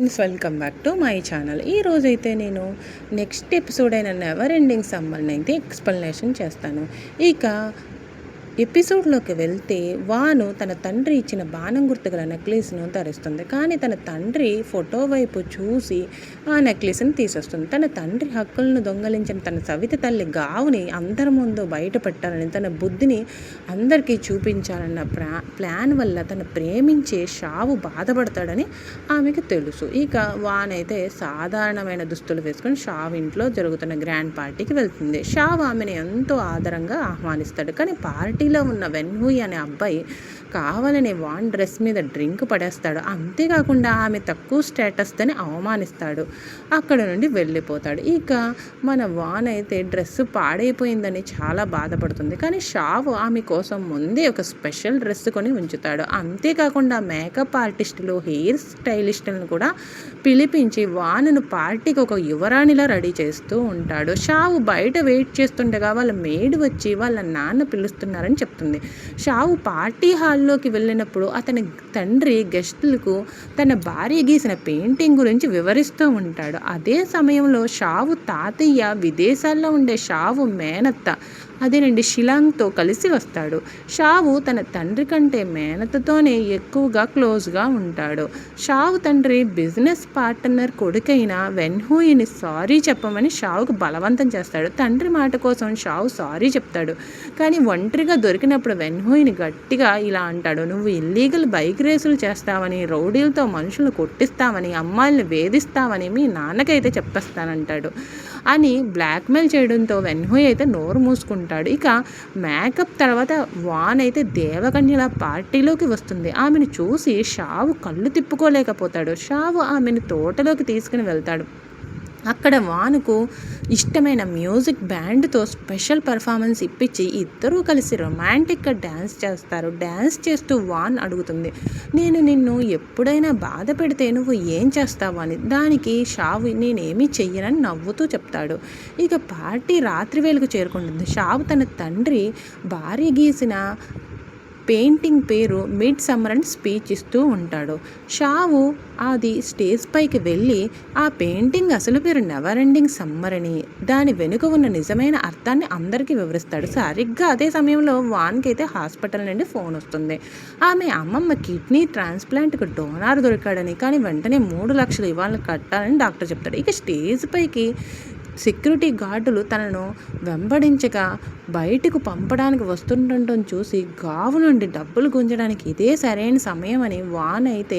Welcome back to my channel. ఈరోజైతే నేను next episode అయిన నెవర్ ఎండింగ్ సమ్మర్ని అయితే ఎక్స్ప్లెనేషన్ చేస్తాను. ఇక ఎపిసోడ్లోకి వెళ్తే వాను తన తండ్రి ఇచ్చిన బాణం గుర్తుగల నెక్లెస్ను ధరిస్తుంది. కానీ తన తండ్రి ఫోటో వైపు చూసి ఆ నెక్లెస్ని తీసేస్తుంది. తన తండ్రి హక్కులను దొంగలించిన తన సవిత తల్లి గావుని అందరి ముందు బయట పెట్టాలని, తన బుద్ధిని అందరికీ చూపించాలన్న ప్లాన్ వల్ల తను ప్రేమించే షావు బాధపడతాడని ఆమెకు తెలుసు. ఇక వానైతే సాధారణమైన దుస్తులు వేసుకొని షావు ఇంట్లో జరుగుతున్న గ్రాండ్ పార్టీకి వెళ్తుంది. షావు ఆమెను ఎంతో ఆదరంగా ఆహ్వానిస్తాడు. కానీ పార్టీలో ఉన్న వెన్హూయి అనే అబ్బాయి కావాలని వాన్ డ్రెస్ మీద డ్రింక్ పడేస్తాడు. అంతేకాకుండా ఆమె తక్కువ స్టేటస్ అని అవమానిస్తాడు. అక్కడ నుండి వెళ్ళిపోతాడు. ఇక మన వాన్ అయితే డ్రెస్సు పాడైపోయిందని చాలా బాధపడుతుంది. కానీ షావు ఆమె కోసం ముందే ఒక స్పెషల్ డ్రెస్ కొని ఉంచుతాడు. అంతేకాకుండా మేకప్ ఆర్టిస్టులు, హెయిర్ స్టైలిస్టులను కూడా పిలిపించి వానును పార్టీకి ఒక యువరాణిలా రెడీ చేస్తూ ఉంటాడు. షావు బయట వెయిట్ చేస్తుండగా వాళ్ళ మేడ్ వచ్చి వాళ్ళ నాన్న పిలుస్తున్నారని చెప్తుంది. షావు పార్టీ హాల్లోకి వెళ్ళినప్పుడు అతని తండ్రి గెస్టులకు తన భార్య గీసిన పెయింటింగ్ గురించి వివరిస్తూ ఉంటాడు. అదే సమయంలో షావు తాతయ్య విదేశాల్లో ఉండే షావు మేనత్త అదేనండి షిలాంగ్తో కలిసి వస్తాడు. షావు తన తండ్రి కంటే మేనత్తతోనే ఎక్కువగా క్లోజ్గా ఉంటాడు. షావు తండ్రి బిజినెస్ పార్ట్నర్ కొడుకైన వెన్హూయిని సారీ చెప్పమని షావుకు బలవంతం చేస్తాడు. తండ్రి మాట కోసం షావు సారీ చెప్తాడు. కానీ ఒంటరిగా దొరికినప్పుడు వెన్హూయిని గట్టిగా ఇలా అంటాడు, నువ్వు ఇల్లీగల్ బైక్ రేసులు చేస్తావని, రౌడీలతో మనుషులను కొట్టిస్తావని, అమ్మాయిల్ని వేధిస్తావని మీ నాన్నకైతే చెప్పేస్తానంటాడు అని బ్లాక్మెయిల్ చేయడంతో వెన్హూయి అయితే నోరు మూసుకుంటాడు. ఇక మేకప్ తర్వాత వాన్ అయితే దేవకన్యల పార్టీలోకి వస్తుంది. ఆమెను చూసి షావు కళ్ళు తిప్పుకోలేకపోతాడు. షావు ఆమెను తోటలోకి తీసుకుని వెళ్తాడు. అక్కడ వానుకు ఇష్టమైన మ్యూజిక్ బ్యాండ్తో స్పెషల్ పర్ఫార్మెన్స్ ఇప్పించి ఇద్దరూ కలిసి రొమాంటిక్గా డ్యాన్స్ చేస్తారు. డ్యాన్స్ చేస్తూ వాన్ అడుగుతుంది, నేను నిన్ను ఎప్పుడైనా బాధ పెడితే నువ్వు ఏం చేస్తావు అని. దానికి షావు నేనేమీ చెయ్యనని నవ్వుతూ చెప్తాడు. ఇక పార్టీ రాత్రి వేళకు చేరుకుంటుంది. షావు తన తండ్రి భార్య గీసిన పెయింటింగ్ పేరు మిడ్ సమ్మర్ అని స్పీచ్ ఇస్తూ ఉంటాడు. షావు అది స్టేజ్ పైకి వెళ్ళి ఆ పెయింటింగ్ అసలు పేరు నెవర్ ఎండింగ్ సమ్మర్ అని, దాని వెనుక ఉన్న నిజమైన అర్థాన్ని అందరికీ వివరిస్తాడు. సరిగ్గా అదే సమయంలో వాన్కి అయితే హాస్పిటల్ నుండి ఫోన్ వస్తుంది. ఆమె అమ్మమ్మ కిడ్నీ ట్రాన్స్ప్లాంట్కి డోనార్ దొరికాడని, కానీ వెంటనే 3 లక్షలు ఇవ్వాలని కట్టాలని డాక్టర్ చెప్తాడు. ఇక స్టేజ్ పైకి సెక్యూరిటీ గార్డులు తనను వెంబడించగా బయటకు పంపడానికి వస్తుండటం చూసి గావు నుండి డబ్బులు గుంజడానికి ఇదే సరైన సమయం అని వాన్ అయితే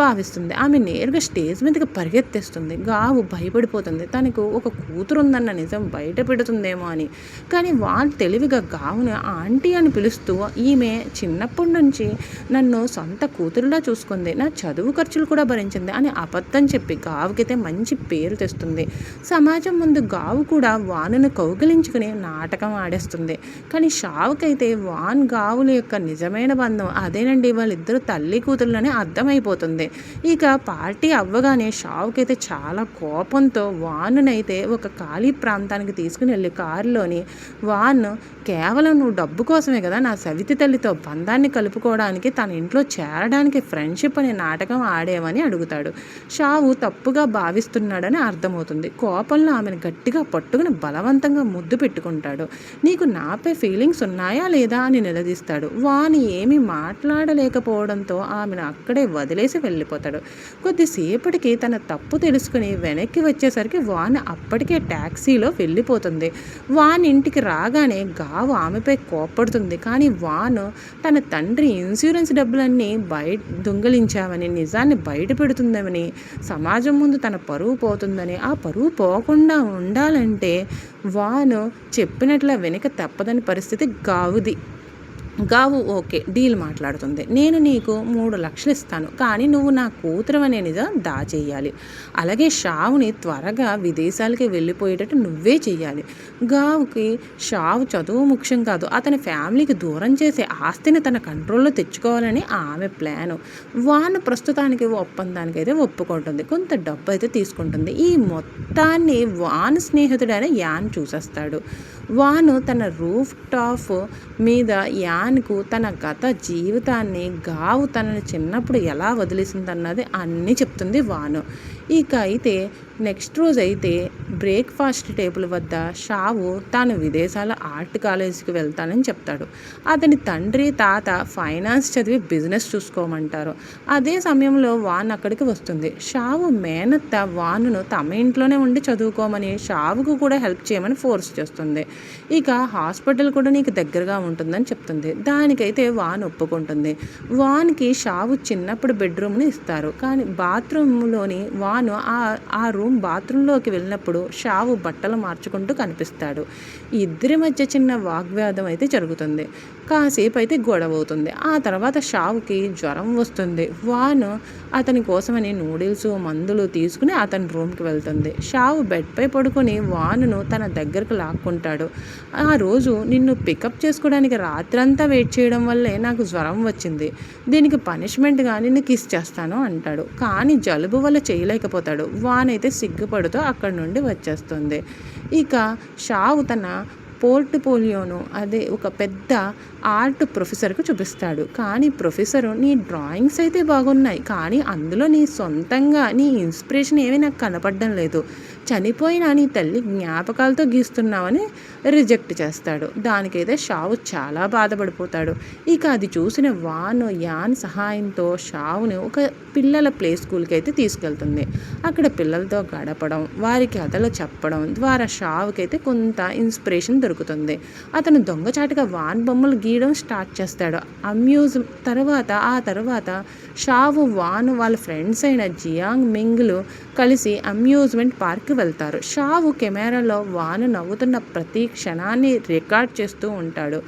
భావిస్తుంది. ఆమె నేరుగా స్టేజ్ మీదకి పరిగెత్తేస్తుంది. గావు భయపడిపోతుంది. తనకు ఒక కూతురు ఉందన్న నిజం బయట పెడుతుందేమో అని. కానీ వాన్ తెలివిగా గావుని ఆంటీ అని పిలుస్తూ, ఈమె చిన్నప్పటి నుంచి నన్ను సొంత కూతురులా చూసుకుంది, నా చదువు ఖర్చులు కూడా భరించింది అని అబద్ధం చెప్పి గావుకైతే మంచి పేరు తెస్తుంది. సమాజం ముందు గావు కూడా వానును కౌగిలించుకుని నాటకం ఆడేస్తుంది. కానీ షావుకైతే వాన్ గావుల యొక్క నిజమైన బంధం అదేనండి, వాళ్ళిద్దరూ తల్లి కూతురులని అర్థమైపోతుంది. ఇక పార్టీ అవ్వగానే షావుకైతే చాలా కోపంతో వానునైతే ఒక ఖాళీ ప్రాంతానికి తీసుకుని వెళ్ళి కారులోని వాన్ కేవలం నువ్వు డబ్బు కోసమే కదా నా సవితి తల్లితో బంధాన్ని కలుపుకోవడానికి తన ఇంట్లో చేరడానికి ఫ్రెండ్షిప్ అనే నాటకం ఆడేవని అడుగుతాడు. షావు తప్పుగా భావిస్తున్నాడని అర్థమవుతుంది. కోపంలో ఆమెను గట్టిగా పట్టుకుని బలవంతంగా ముద్దు పెట్టుకుంటాడు. నీకు నాపై ఫీలింగ్స్ ఉన్నాయా లేదా అని నిలదీస్తాడు. వాని ఏమీ మాట్లాడలేకపోవడంతో ఆమెను అక్కడే వదిలేసి వెళ్ళిపోతాడు. కొద్దిసేపటికి తన తప్పు తెలుసుకుని వెనక్కి వచ్చేసరికి వాన్ అప్పటికే ట్యాక్సీలో వెళ్ళిపోతుంది. వాన్ ఇంటికి రాగానే గావు ఆమెపై కోప్పడుతుంది. కానీ వాన్ తన తండ్రి ఇన్సూరెన్స్ డబ్బులన్నీ దొంగిలించామని, నిజాన్ని బయట పెడుతుందని, సమాజం ముందు తన పరువు పోతుందని, ఆ పరువు పోకుండా ఉండాలంటే వాను చెప్పినట్ల వెనుక తప్పదని పరిస్థితి గావుది. గావు ఓకే డీల్ మాట్లాడుతుంది. నేను నీకు 3 లక్షలు ఇస్తాను, కానీ నువ్వు నా కూతురు అనే నిజం దాచేయాలి. అలాగే షావుని త్వరగా విదేశాలకి వెళ్ళిపోయేటట్టు నువ్వే చెయ్యాలి. గావుకి షావు చదువు ముఖ్యం కాదు, అతని ఫ్యామిలీకి దూరం చేసే ఆస్తిని తన కంట్రోల్లో తెచ్చుకోవాలని ఆమె ప్లాను. వాన్ ప్రస్తుతానికి ఒప్పందానికి అయితే ఒప్పుకుంటుంది. కొంత డబ్బు అయితే తీసుకుంటుంది. ఈ మొత్తాన్ని వాన్ స్నేహితుడైన యాన్ చూసేస్తాడు. వాను తన రూఫ్ టాప్ మీద యాన్కు తన గత జీవితాన్ని, గావు తనని చిన్నప్పుడు ఎలా వదిలేసిందన్నది అన్నీ చెప్తుంది వాను. ఇక అయితే నెక్స్ట్ రోజు అయితే బ్రేక్ఫాస్ట్ టేబుల్ వద్ద షావు తాను విదేశాల ఆర్ట్ కాలేజీకి వెళ్తానని చెప్తాడు. అతని తండ్రి, తాత ఫైనాన్స్ చదివి బిజినెస్ చూసుకోమంటారు. అదే సమయంలో వాన్ అక్కడికి వస్తుంది. షావు మేనత్త వానును తమ ఇంట్లోనే ఉండి చదువుకోమని, షావుకు కూడా హెల్ప్ చేయమని ఫోర్స్ చేస్తుంది. ఇక హాస్పిటల్ కూడా నీకు దగ్గరగా ఉంటుందని చెప్తుంది. దానికైతే వాన్ ఒప్పుకుంటుంది. వాన్కి షావు చిన్నప్పుడు బెడ్రూమ్ని ఇస్తారు. కానీ బాత్రూంలోని వాను ఆ రూమ్ బాత్రూంలోకి వెళ్ళినప్పుడు షావు బట్టలు మార్చుకుంటూ కనిపిస్తాడు. ఇద్దరి మధ్య చిన్న వాగ్వాదం అయితే జరుగుతుంది. కాసేపు అయితే గొడవ అవుతుంది. ఆ తర్వాత షావుకి జ్వరం వస్తుంది. వాను అతని కోసమని నూడిల్స్, మందులు తీసుకుని అతని రూమ్కి వెళ్తుంది. షావు బెడ్పై పడుకొని వానును తన దగ్గరకు లాక్కుంటాడు. ఆ రోజు నిన్ను పికప్ చేసుకోవడానికి రాత్రంతా వెయిట్ చేయడం వల్లే నాకు జ్వరం వచ్చింది. దీనికి పనిష్మెంట్గా నిన్ను కిస్ చేస్తాను అంటాడు. కానీ జలుబు వల్ల చేయలేకపోతాడు. వానైతే సిగ్గుపడుతూ అక్కడి నుండి వచ్చేస్తుంది. ఇక షావు తన పోర్ట్ఫోలియోను అదే ఒక పెద్ద ఆర్ట్ ప్రొఫెసర్కు చూపిస్తాడు. కానీ ప్రొఫెసరు, నీ డ్రాయింగ్స్ అయితే బాగున్నాయి, కానీ అందులో నీ సొంతంగా నీ ఇన్స్పిరేషన్ ఏమీ నాకు కనపడడం లేదు. చనిపోయిన నీ తల్లి జ్ఞాపకాలతో గీస్తున్నావని రిజెక్ట్ చేస్తాడు. దానికైతే షావు చాలా బాధపడిపోతాడు. ఇక అది చూసిన యాన్ సహాయంతో షావుని ఒక పిల్లల ప్లే స్కూల్కి అయితే తీసుకెళ్తుంది. అక్కడ పిల్లలతో గడపడం, వారికి కథలు చెప్పడం ద్వారా షావుకి అయితే కొంత ఇన్స్పిరేషన్ దొరుకుతుంది. అతను దొంగచాటుగా వాన్ బొమ్మలు గీయడం స్టార్ట్ చేస్తాడు. ఆ తర్వాత షావు, వాను వాళ్ళ ఫ్రెండ్స్ అయిన జియాంగ్, మింగ్లు కలిసి అమ్యూజ్మెంట్ పార్క్ వెళ్తారు. షావు కెమెరాలో వాను నవ్వుతున్న ప్రతి క్షణాన్ని రికార్డ్ చేస్తూ ఉంటాడు.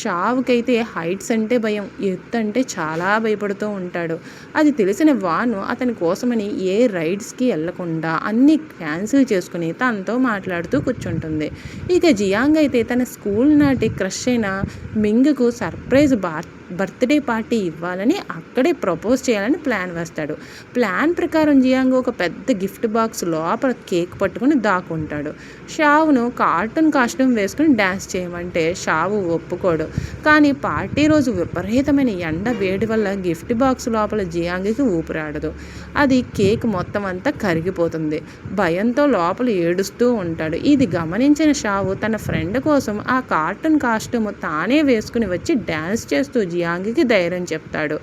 షావుకైతే హైట్స్ అంటే భయం, ఎత్తు అంటే చాలా భయపడుతూ ఉంటాడు. అది తెలిసిన వాను అతని కోసమని ఏ రైడ్స్కి వెళ్లకుండా అన్నీ క్యాన్సిల్ చేసుకుని తనతో మాట్లాడుతూ కూర్చుంటుంది. ఇక జియాంగ్ అయితే తన స్కూల్ నాటి క్రష్ అయిన మింగ్కు సర్ప్రైజ్ బర్త్డే పార్టీ ఇవ్వాలని, అక్కడే ప్రపోజ్ చేయాలని ప్లాన్ వేస్తాడు. ప్లాన్ ప్రకారం జియాంగ్ ఒక పెద్ద గిఫ్ట్ బాక్స్ లోపల కేక్ పట్టుకుని దాక్కుంటాడు. షావును కార్టూన్ కాస్ట్యూమ్ వేసుకుని డ్యాన్స్ చేయమంటే షావు ఒప్పుకోడు. కానీ పార్టీ రోజు విపరీతమైన ఎండ వేడి వల్ల గిఫ్ట్ బాక్స్ లోపల జియాంగ్కి ఊపిరాడదు. అది కేక్ మొత్తం అంతా కరిగిపోతుంది. భయంతో లోపల ఏడుస్తూ ఉంటాడు. ఇది గమనించిన షావు తన ఫ్రెండ్ కోసం ఆ కార్టూన్ కాస్ట్యూమ్ తానే వేసుకుని వచ్చి డ్యాన్స్ చేస్తూ జియాంగ్కి ధైర్యం చెప్తాడు.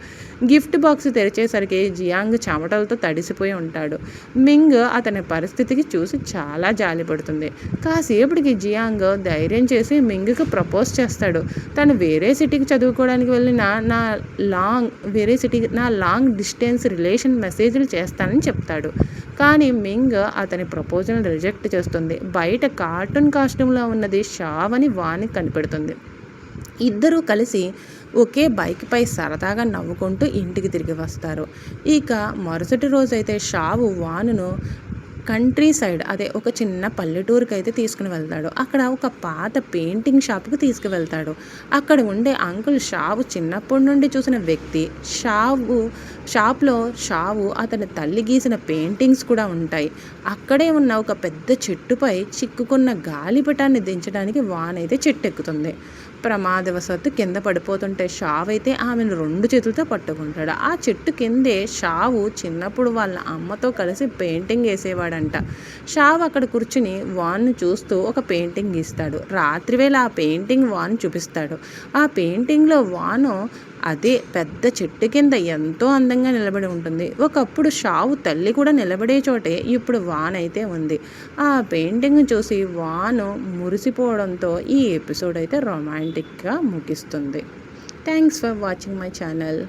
గిఫ్ట్ బాక్స్ తెరిచేసరికి జియాంగ్ చెమటలతో తడిసిపోయి ఉంటాడు. మింగ్ అతని పరిస్థితికి చూసి చాలా జాలిపడుతుంది. కాసేపటికి జియాంగ్ ధైర్యం చేసి మింగ్కి ప్రపోజ్ చేస్తాడు. తను వేరే సిటీకి చదువుకోవడానికి వెళ్ళిన నా లాంగ్ డిస్టెన్స్ రిలేషన్ మెసేజ్లు చేస్తానని చెప్తాడు. కానీ మింగ్ అతని ప్రపోజల్ని రిజెక్ట్ చేస్తుంది. బయట కార్టూన్ కాస్ట్యూమ్లో ఉన్నది షావ్ అని వానికి కనిపెడుతుంది. ఇద్దరూ కలిసి ఒకే బైక్పై సరదాగా నవ్వుకుంటూ ఇంటికి తిరిగి వస్తారు. ఇక మరుసటి రోజైతే షావు వానును కంట్రీ సైడ్, అదే ఒక చిన్న పల్లెటూరుకి అయితే తీసుకుని వెళ్తాడు. అక్కడ ఒక పాత పెయింటింగ్ షాప్కి తీసుకువెళ్తాడు. అక్కడ ఉండే అంకుల్ షావు చిన్నప్పటి నుండి చూసిన వ్యక్తి. షాప్లో షావు అతని తల్లి గీసిన పెయింటింగ్స్ కూడా ఉంటాయి. అక్కడే ఉన్న ఒక పెద్ద చెట్టుపై చిక్కుకున్న గాలిపటాన్ని దించడానికి వానైతే చెట్టు ఎక్కుతుంది. ప్రమాదవశాత్తు కింద పడిపోతుంటే షావ్ అయితే ఆమెను 2 చేతులతో పట్టుకుంటాడు. ఆ చెట్టు కిందే షావు చిన్నప్పుడు వాళ్ళ అమ్మతో కలిసి పెయింటింగ్ వేసేవాడంట. షావ్ అక్కడ కూర్చుని వాన్ను చూస్తూ ఒక పెయింటింగ్ గీస్తాడు. రాత్రివేళ ఆ పెయింటింగ్ వాన్ చూపిస్తాడు. ఆ పెయింటింగ్లో వాను అదే పెద్ద చెట్టు కింద ఎంతో అందంగా నిలబడి ఉంటుంది. ఒకప్పుడు షావు తల్లి కూడా నిలబడే చోటే ఇప్పుడు వాన్ అయితే ఉంది. ఆ పెయింటింగ్ చూసి వాను మురిసిపోవడంతో ఈ ఎపిసోడ్ అయితే రొమాంటిక్గా ముగిస్తుంది. Thanks for watching my channel.